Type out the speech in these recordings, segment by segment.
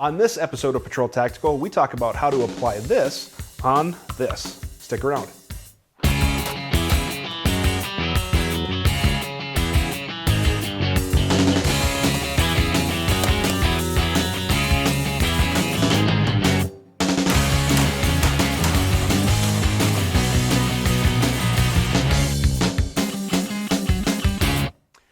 On this episode of Patrol Tactical, we talk about how to apply this on this. Stick around.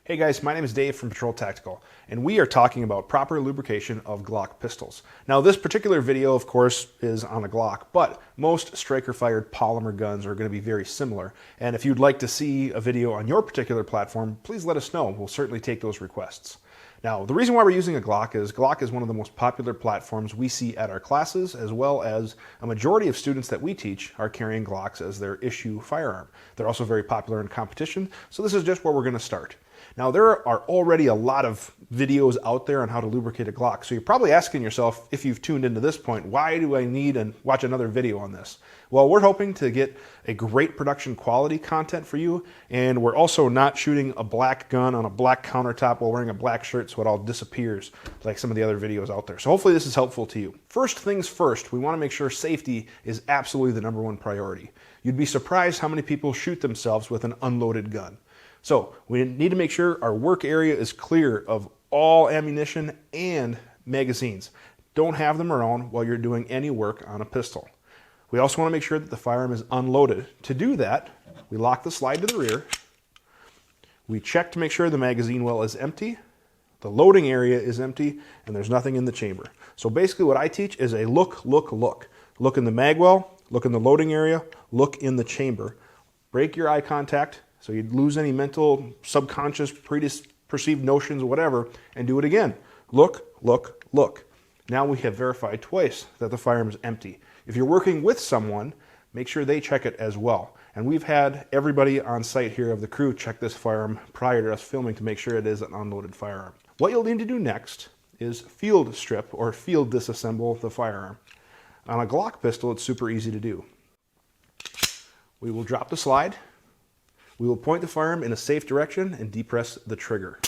Hey guys, my name is Dave from Patrol Tactical, and we are talking about proper lubrication of Glock pistols. Now this particular video, of course, is on a Glock, but most striker-fired polymer guns are going to be very similar. And if you'd like to see a video on your particular platform, please let us know. We'll certainly take those requests. Now, the reason why we're using a Glock is one of the most popular platforms we see at our classes, as well as a majority of students that we teach are carrying Glocks as their issue firearm. They're also very popular in competition, so this is just where we're going to start. Now, there are already a lot of videos out there on how to lubricate a Glock, so you're probably asking yourself, if you've tuned into this point, why do I need and watch another video on this? Well, we're hoping to get a great production quality content for you, and we're also not shooting a black gun on a black countertop while wearing a black shirt so it all disappears like some of the other videos out there. So hopefully this is helpful to you. First things first, we want to make sure safety is absolutely the #1 priority. You'd be surprised how many people shoot themselves with an unloaded gun. So we need to make sure our work area is clear of all ammunition and magazines. Don't have them around while you're doing any work on a pistol. We also want to make sure that the firearm is unloaded. To do that, we lock the slide to the rear. We check to make sure the magazine well is empty, the loading area is empty, and there's nothing in the chamber. So basically what I teach is a look, look, look. Look in the mag well, look in the loading area, look in the chamber. Break your eye contact, so you'd lose any mental, subconscious, perceived notions, whatever, and do it again. Look, look, look. Now we have verified twice that the firearm is empty. If you're working with someone, make sure they check it as well. And we've had everybody on site here of the crew check this firearm prior to us filming to make sure it is an unloaded firearm. What you'll need to do next is field strip or field disassemble the firearm. On a Glock pistol, it's super easy to do. We will drop the slide. We will point the firearm in a safe direction and depress the trigger.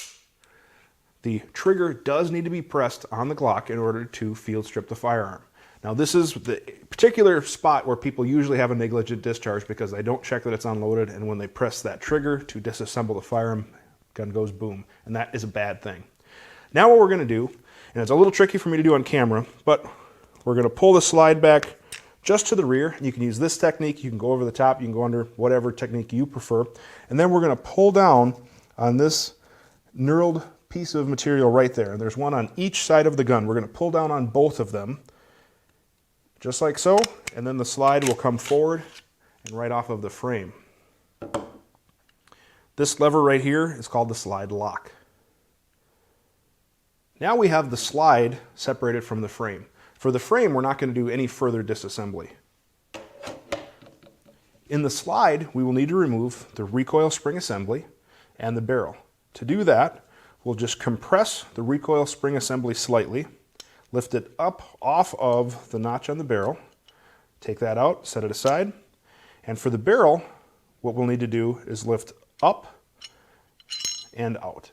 The trigger does need to be pressed on the Glock in order to field strip the firearm. Now this is the particular spot where people usually have a negligent discharge because they don't check that it's unloaded, and when they press that trigger to disassemble the firearm, gun goes boom, and that is a bad thing. Now what we're going to do, and it's a little tricky for me to do on camera, but we're going to pull the slide back just to the rear. You can use this technique, you can go over the top, you can go under whatever technique you prefer. And then we're going to pull down on this knurled piece of material right there. And there's one on each side of the gun. We're going to pull down on both of them, just like so. And then the slide will come forward and right off of the frame. This lever right here is called the slide lock. Now we have the slide separated from the frame. For the frame, we're not going to do any further disassembly. In the slide, we will need to remove the recoil spring assembly and the barrel. To do that, we'll just compress the recoil spring assembly slightly, lift it up off of the notch on the barrel, take that out, set it aside, and for the barrel, what we'll need to do is lift up and out.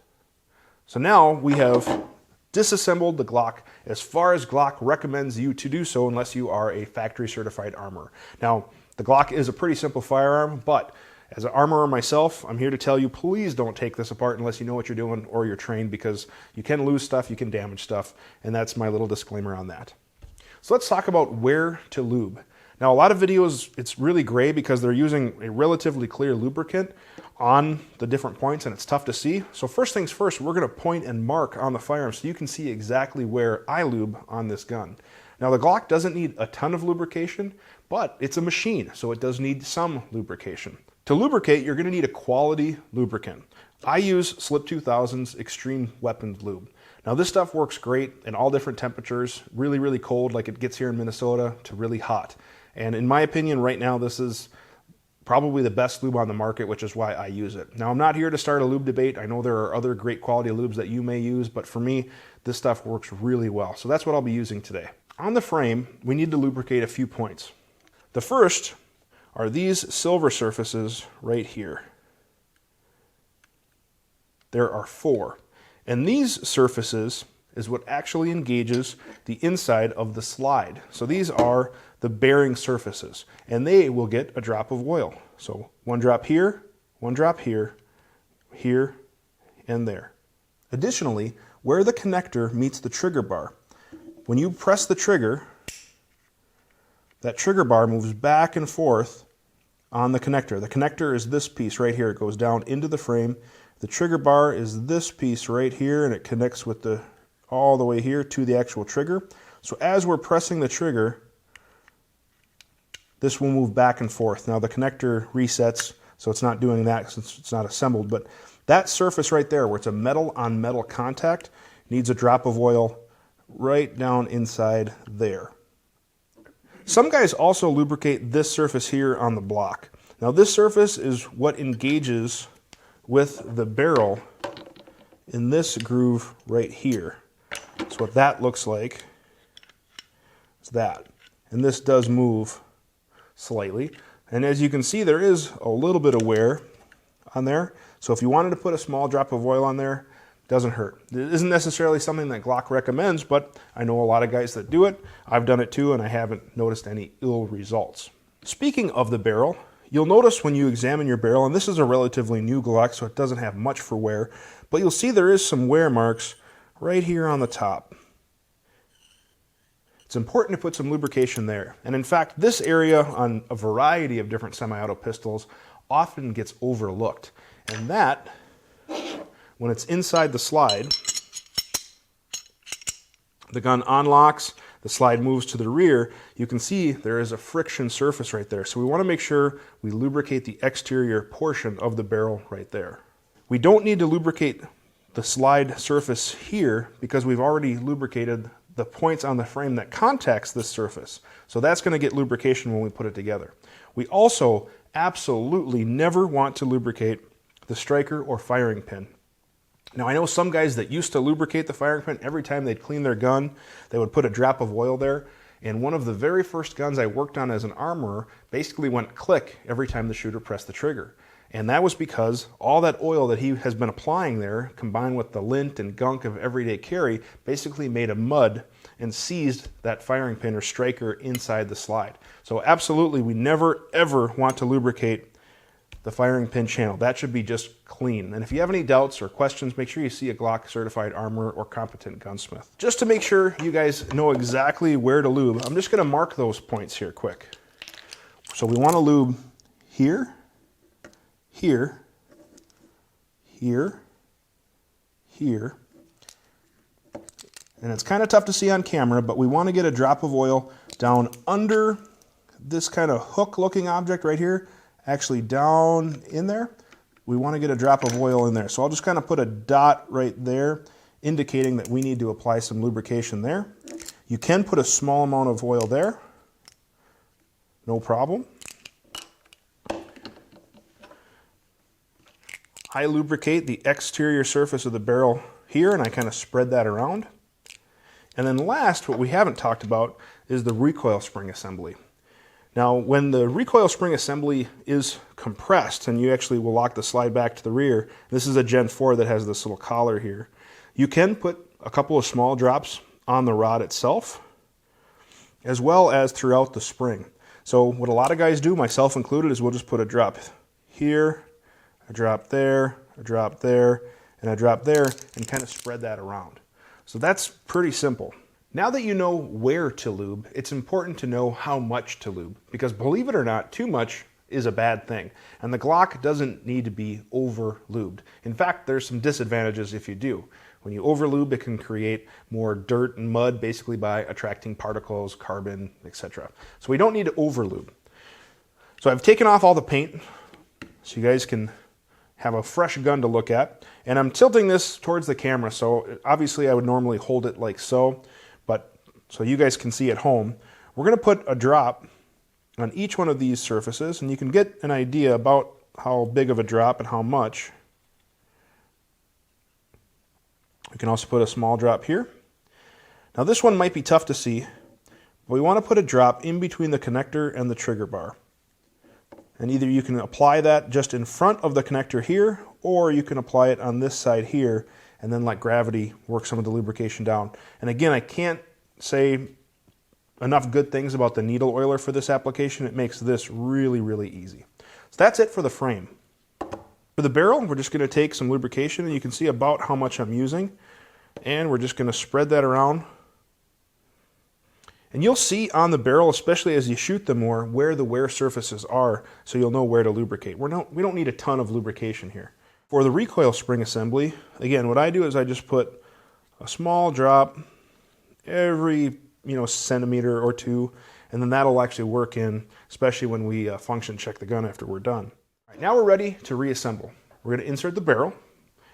So now we have disassembled the Glock as far as Glock recommends you to do so unless you are a factory certified armorer. Now, the Glock is a pretty simple firearm, but as an armorer myself, I'm here to tell you, please don't take this apart unless you know what you're doing or you're trained, because you can lose stuff, you can damage stuff, and that's my little disclaimer on that. So let's talk about where to lube. Now, a lot of videos, it's really gray because they're using a relatively clear lubricant on the different points and it's tough to see. So first things first, we're going to point and mark on the firearm so you can see exactly where I lube on this gun. Now the Glock doesn't need a ton of lubrication, but it's a machine, so it does need some lubrication. To lubricate, you're going to need a quality lubricant. I use Slip 2000's Extreme Weapons Lube. Now this stuff works great in all different temperatures, really, really cold like it gets here in Minnesota to really hot. And in my opinion, right now, this is probably the best lube on the market, which is why I use it. Now, I'm not here to start a lube debate. I know there are other great quality lubes that you may use, but for me, this stuff works really well. So that's what I'll be using today. On the frame, we need to lubricate a few points. The first are these silver surfaces right here. There are 4. And these surfaces is what actually engages the inside of the slide. So these are the bearing surfaces, and they will get a drop of oil. So one drop here, here, and there. Additionally, where the connector meets the trigger bar, when you press the trigger, that trigger bar moves back and forth on the connector. The connector is this piece right here. It goes down into the frame. The trigger bar is this piece right here, and it connects with all the way here to the actual trigger. So as we're pressing the trigger, this will move back and forth. Now the connector resets, so it's not doing that since it's not assembled, but that surface right there where it's a metal on metal contact needs a drop of oil right down inside there. Some guys also lubricate this surface here on the block. Now this surface is what engages with the barrel in this groove right here. So what that looks like is that. And this does move slightly. And as you can see, there is a little bit of wear on there. So if you wanted to put a small drop of oil on there, it doesn't hurt. It isn't necessarily something that Glock recommends, but I know a lot of guys that do it. I've done it too, and I haven't noticed any ill results. Speaking of the barrel, you'll notice when you examine your barrel, and this is a relatively new Glock, so it doesn't have much for wear, but you'll see there is some wear marks right here on the top. It's important to put some lubrication there. And in fact, this area on a variety of different semi-auto pistols often gets overlooked. And that, when it's inside the slide, the gun unlocks, the slide moves to the rear, you can see there is a friction surface right there. So we want to make sure we lubricate the exterior portion of the barrel right there. We don't need to lubricate the slide surface here because we've already lubricated the points on the frame that contacts this surface. So that's going to get lubrication when we put it together. We also absolutely never want to lubricate the striker or firing pin. Now I know some guys that used to lubricate the firing pin every time they'd clean their gun, they would put a drop of oil there. And one of the very first guns I worked on as an armorer basically went click every time the shooter pressed the trigger. And that was because all that oil that he has been applying there, combined with the lint and gunk of everyday carry, basically made a mud and seized that firing pin or striker inside the slide. So absolutely, we never ever want to lubricate the firing pin channel. That should be just clean. And if you have any doubts or questions, make sure you see a Glock certified armorer or competent gunsmith. Just to make sure you guys know exactly where to lube, I'm just going to mark those points here quick. So we want to lube here, here, here, here. And it's kind of tough to see on camera, but we want to get a drop of oil down under this kind of hook-looking object right here, actually down in there. We want to get a drop of oil in there. So I'll just kind of put a dot right there, indicating that we need to apply some lubrication there. You can put a small amount of oil there, no problem. I lubricate the exterior surface of the barrel here, and I kind of spread that around. And then last, what we haven't talked about is the recoil spring assembly. Now, when the recoil spring assembly is compressed, and you actually will lock the slide back to the rear, this is a Gen 4 that has this little collar here, you can put a couple of small drops on the rod itself, as well as throughout the spring. So what a lot of guys do, myself included, is we'll just put a drop here, a drop there, a drop there, and a drop there, and kind of spread that around. So that's pretty simple. Now that you know where to lube, it's important to know how much to lube, because believe it or not, too much is a bad thing. And the Glock doesn't need to be over lubed. In fact, there's some disadvantages if you do. When you over lube, it can create more dirt and mud, basically by attracting particles, carbon, etc. So we don't need to over lube. So I've taken off all the paint so you guys can have a fresh gun to look at. And I'm tilting this towards the camera, so obviously I would normally hold it like so, but so you guys can see at home. We're going to put a drop on each one of these surfaces, and you can get an idea about how big of a drop and how much. We can also put a small drop here. Now this one might be tough to see, but we want to put a drop in between the connector and the trigger bar. And either you can apply that just in front of the connector here, or you can apply it on this side here, and then let gravity work some of the lubrication down. And again, I can't say enough good things about the needle oiler for this application. It makes this really, really easy. So that's it for the frame. For the barrel, we're just going to take some lubrication, and you can see about how much I'm using, and we're just going to spread that around. And you'll see on the barrel, especially as you shoot them more, where the wear surfaces are, so you'll know where to lubricate. We don't need a ton of lubrication here. For the recoil spring assembly, again, what I do is I just put a small drop every centimeter or two, and then that'll actually work in, especially when we function check the gun after we're done. All right, now we're ready to reassemble. We're going to insert the barrel,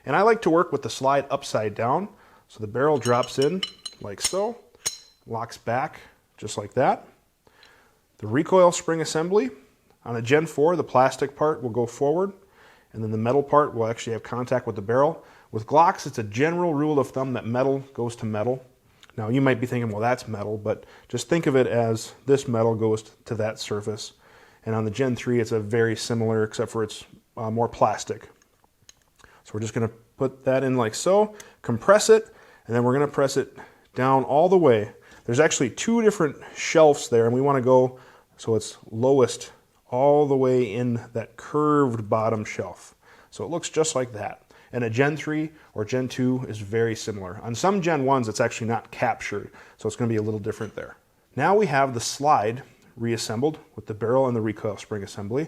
and I like to work with the slide upside down, so the barrel drops in like so, locks back just like that. The recoil spring assembly, on a Gen 4, the plastic part will go forward, and then the metal part will actually have contact with the barrel. With Glocks, it's a general rule of thumb that metal goes to metal. Now, you might be thinking, well, that's metal, but just think of it as this metal goes to that surface. And on the Gen 3, it's a very similar, except for it's more plastic. So we're just going to put that in like so, compress it, and then we're going to press it down all the way. There's actually two different shelves there, and we want to go so it's lowest all the way in that curved bottom shelf. So it looks just like that. And a Gen 3 or Gen 2 is very similar. On some Gen 1s, it's actually not captured, so it's going to be a little different there. Now we have the slide reassembled with the barrel and the recoil spring assembly,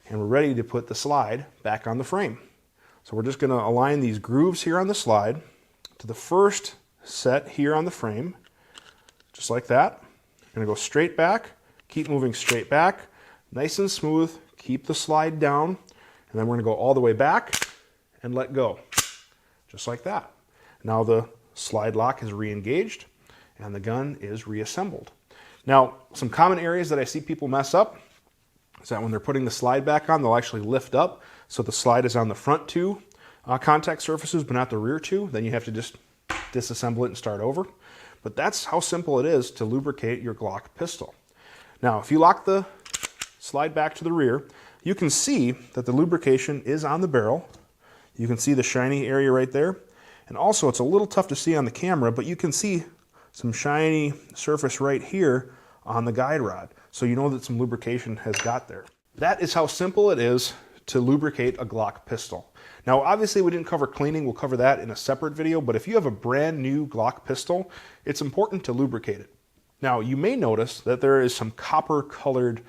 and we're ready to put the slide back on the frame. So we're just going to align these grooves here on the slide to the first set here on the frame, just like that. We're going to go straight back, keep moving straight back, nice and smooth, keep the slide down, and then we're going to go all the way back and let go, just like that. Now the slide lock is re-engaged and the gun is reassembled. Now, some common areas that I see people mess up is that when they're putting the slide back on, they'll actually lift up, so the slide is on the front two contact surfaces, but not the rear two. Then you have to just disassemble it and start over. But that's how simple it is to lubricate your Glock pistol. Now, if you lock the slide back to the rear, you can see that the lubrication is on the barrel. You can see the shiny area right there. And also, it's a little tough to see on the camera, but you can see some shiny surface right here on the guide rod. So you know that some lubrication has got there. That is how simple it is to lubricate a Glock pistol. Now, obviously we didn't cover cleaning. We'll cover that in a separate video, but if you have a brand new Glock pistol, it's important to lubricate it. Now, you may notice that there is some copper colored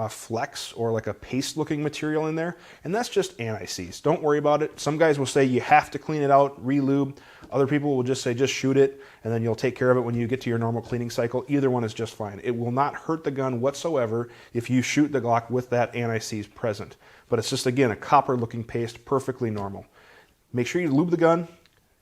flex or like a paste looking material in there, and that's just anti-seize. Don't worry about it. Some guys will say you have to clean it out, re-lube. Other people will just say just shoot it and then you'll take care of it when you get to your normal cleaning cycle. Either one is just fine. It will not hurt the gun whatsoever if you shoot the Glock with that anti-seize present. But it's just, again, a copper looking paste, perfectly normal. Make sure you lube the gun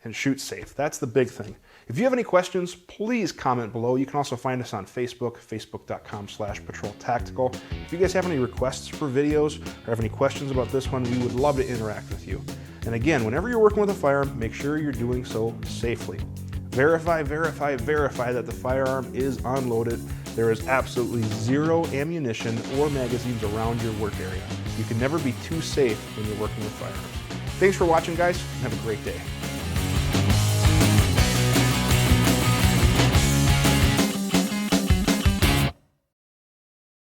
and shoot safe. That's the big thing. If you have any questions, please comment below. You can also find us on Facebook, facebook.com/patroltactical. If you guys have any requests for videos or have any questions about this one, we would love to interact with you. And again, whenever you're working with a firearm, make sure you're doing so safely. Verify, verify, verify that the firearm is unloaded. There is absolutely zero ammunition or magazines around your work area. You can never be too safe when you're working with firearms. Thanks for watching, guys, and have a great day.